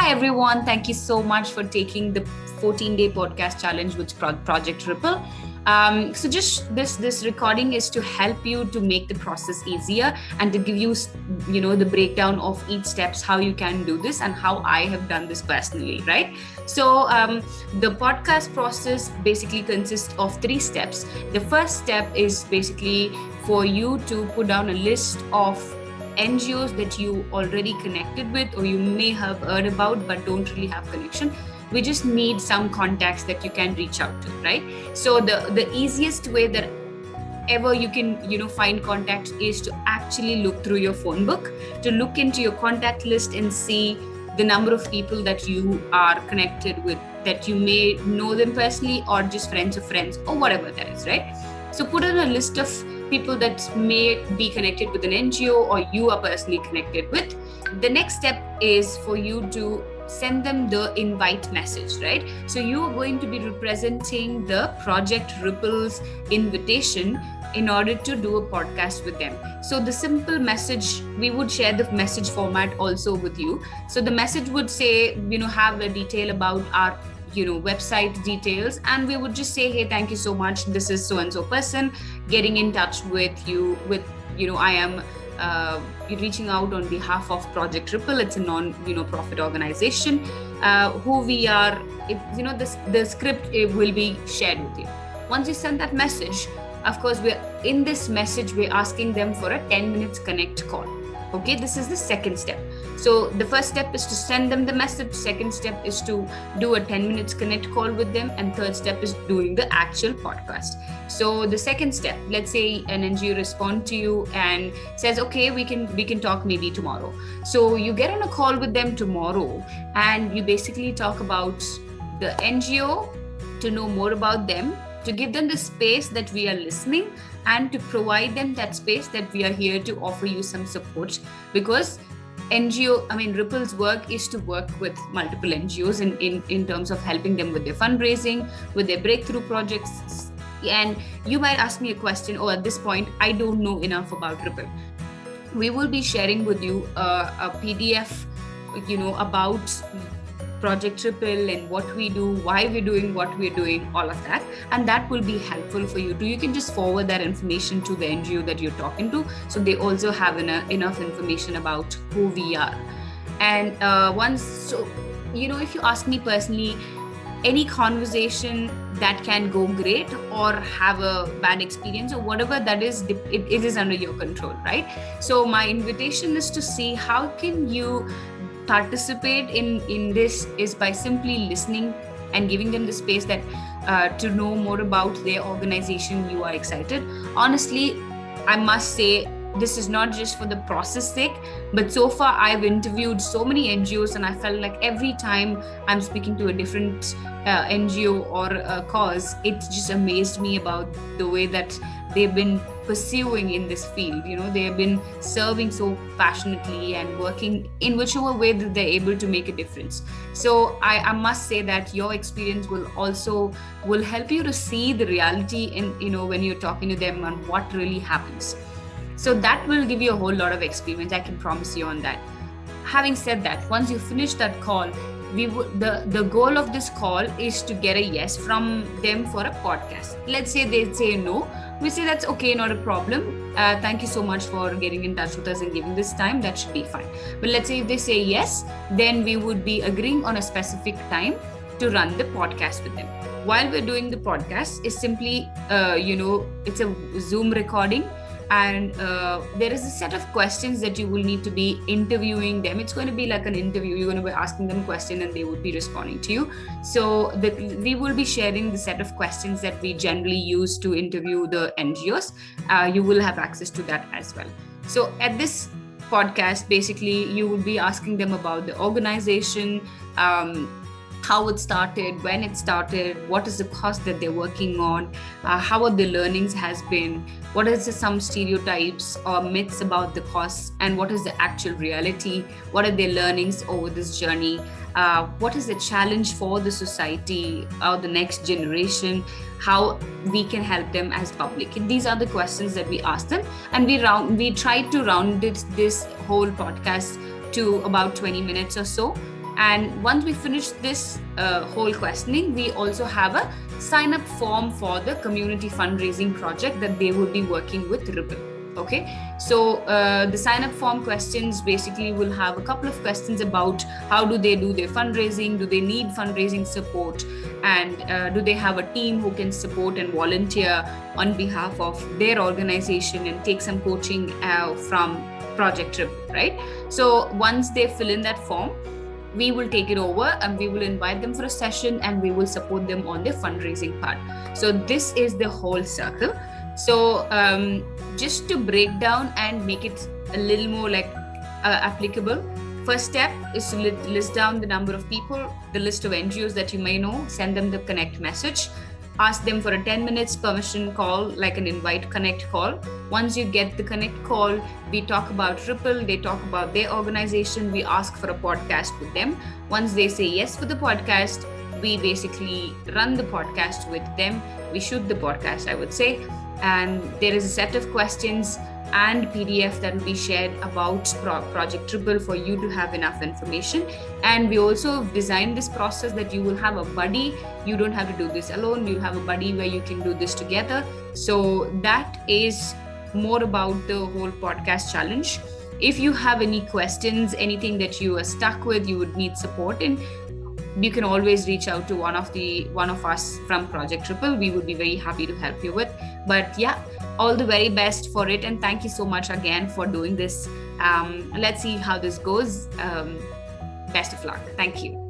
Hi, everyone. Thank you so much for taking the 14-day podcast challenge with Project Ripple. So just this recording is to help you to make the process easier and to give you, the breakdown of each steps, how you can do this and how I have done this personally, right? So the podcast process basically consists of 3 steps. The first step is basically for you to put down a list of NGOs that you already connected with or you may have heard about but don't really have connection. We just need some contacts that you can reach out to, right? So the easiest way that ever you can find contacts is to actually look through your phone book, to look into your contact list and see the number of people that you are connected with, that you may know them personally or just friends of friends or whatever that is, right? So put on a list of people that may be connected with an NGO or you are personally connected with. The next step is for you to send them the invite message, right? So you are going to be representing the Project Ripple's invitation in order to do a podcast with them. So the simple message, we would share the message format also with you. So the message would say, have a detail about our website details, and we would just say, hey, thank you so much, this is so and so person getting in touch with you with I am reaching out on behalf of Project Ripple. It's a non-profit organization who we are. The script will be shared with you. Once you send that message, of course, we're asking them for a 10 minutes connect call. Okay, this is the second step. So the first step is to send them the message. Second step is to do a 10 minutes connect call with them. And third step is doing the actual podcast. So the second step, let's say an NGO responds to you and says, okay, we can talk maybe tomorrow. So you get on a call with them tomorrow and you basically talk about the NGO, to know more about them, to give them the space that we are listening, and to provide them that space that we are here to offer you some support. Because Ripple's work is to work with multiple NGOs in terms of helping them with their fundraising, with their breakthrough projects. And you might ask me a question, at this point, I don't know enough about Ripple. We will be sharing with you a PDF, about Project Ripple and what we do, why we're doing what we're doing, all of that. And that will be helpful for you. You can just forward that information to the NGO that you're talking to. So they also have enough information about who we are. And if you ask me personally, any conversation that can go great or have a bad experience or whatever that is, it is under your control, right? So my invitation is to see how can you participate in this is by simply listening and giving them the space that to know more about their organization. You are excited. Honestly, I must say, this is not just for the process sake, but so far I've interviewed so many NGOs and I felt like every time I'm speaking to a different NGO or a cause, it just amazed me about the way that they've been pursuing in this field. They have been serving so passionately and working in whichever way that they're able to make a difference. So I must say that your experience will help you to see the reality in when you're talking to them and what really happens. So that will give you a whole lot of experience. I can promise you on that. Having said that, once you finish that call, the goal of this call is to get a yes from them for a podcast. Let's say they say no. We say that's okay, not a problem. Thank you so much for getting in touch with us and giving this time. That should be fine. But let's say if they say yes, then we would be agreeing on a specific time to run the podcast with them. While we're doing the podcast, is simply, it's a Zoom recording. And there is a set of questions that you will need to be interviewing them. It's going to be like an interview. You're going to be asking them a question and they would be responding to you. So we will be sharing the set of questions that we generally use to interview the NGOs. You will have access to that as well. So at this podcast, basically, you will be asking them about the organization, how it started, when it started, what is the cause that they're working on, how are the learnings has been, what is some stereotypes or myths about the cause, and what is the actual reality, what are their learnings over this journey, what is the challenge for the society or the next generation, how we can help them as public. And these are the questions that we ask them, and we try to round this whole podcast to about 20 minutes or so. And once we finish this whole questioning, we also have a sign up form for the community fundraising project that they will be working with Ripple. Okay, so the sign up form questions basically will have a couple of questions about how do they do their fundraising, do they need fundraising support, and do they have a team who can support and volunteer on behalf of their organization and take some coaching from Project Ripple, right? So once they fill in that form, we will take it over and we will invite them for a session and we will support them on their fundraising part. So this is the whole circle. So just to break down and make it a little more like applicable, first step is to list down the number of people, the list of NGOs that you may know, send them the connect message, ask them for a 10 minutes permission call, like an invite connect call. Once you get the connect call, we talk about Ripple, they talk about their organization, we ask for a podcast with them. Once they say yes for the podcast, we basically run the podcast with them. We shoot the podcast, I would say. And there is a set of questions and PDF that will be shared about Project Ripple for you to have enough information. And we also designed this process that you will have a buddy. You don't have to do this alone. You have a buddy where you can do this together. So that is more about the whole podcast challenge. If you have any questions, anything that you are stuck with, you would need support in, you can always reach out to one of us from Project Ripple. We would be very happy to help you with. But yeah, all the very best for it. And thank you so much again for doing this. Let's see how this goes. Best of luck. Thank you.